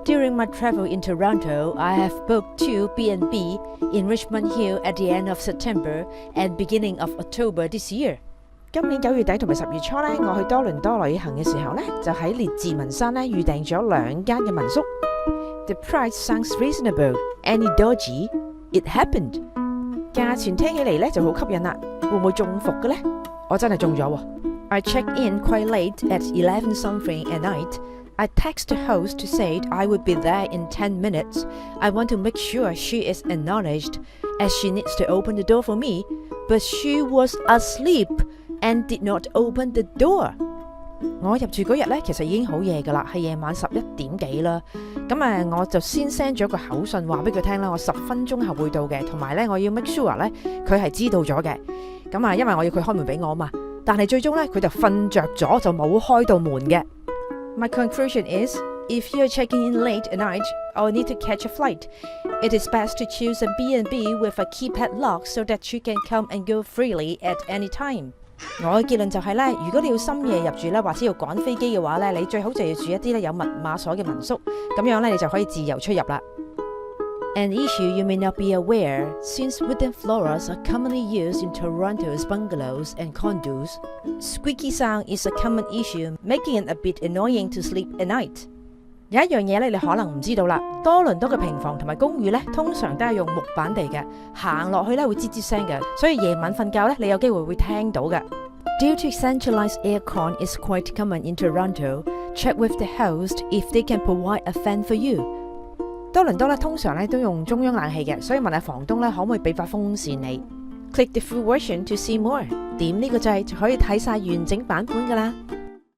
During my travel in Toronto, I have booked 2 B&B in Richmond Hill at the end of September and beginning of October this year. 今年9月底同埋10月初呢，我去多倫多旅行嘅時候呢，就喺列治文山呢預訂咗2間嘅民宿。The price sounds reasonable. Any dodgy? It happened. 價錢聽起嚟呢就好吸引啦，會唔會中伏嘅呢？我真係中咗喎。I checked in quite late at 11 something at night. I texted the host to say I would be there in 10 minutes. I want to make sure she is acknowledged as she needs to open the door for me, but she was asleep and did not open the door. 我入住嗰日呢，其實已經好夜㗎啦，係夜晚11點幾啦。咁我就先 send 咗個口信話俾佢聽啦，我10分鐘後會到嘅，同埋呢我要 make sure 呢佢係知道咗嘅。因為我要佢開門俾我嘛，但係最終呢佢就瞓着咗，就冇開到門嘅。My conclusion is, if you're checking in late at night or need to catch a flight, it is best to choose a B&B with a keypad lock so that you can come and go freely at any time. 我嘅結論就係呢，如果你要深夜入住呢，或者要趕飛機嘅話呢，你最好就要住一啲呢有密碼鎖嘅民宿，咁樣呢你就可以自由出入啦。An issue you may not be aware, since wooden floors are commonly used in Toronto's bungalows and condos, squeaky sound is a common issue, making it a bit annoying to sleep at night. 有一樣嘢呢，你可能唔知道啦，多倫多嘅平房同埋公寓呢，通常都係用木板地嘅，行落去呢會吱吱聲嘅，所以夜晚瞓覺呢，你有機會會聽到嘅。Due to centralized aircon is quite common in Toronto, check with the host if they can provide a fan for you. 多倫多呢通常呢都用中央冷氣嘅，所以問下房東呢可唔可以俾把風扇你。Click the full version to see more. 點呢個掣就可以睇晒完整版本㗎啦。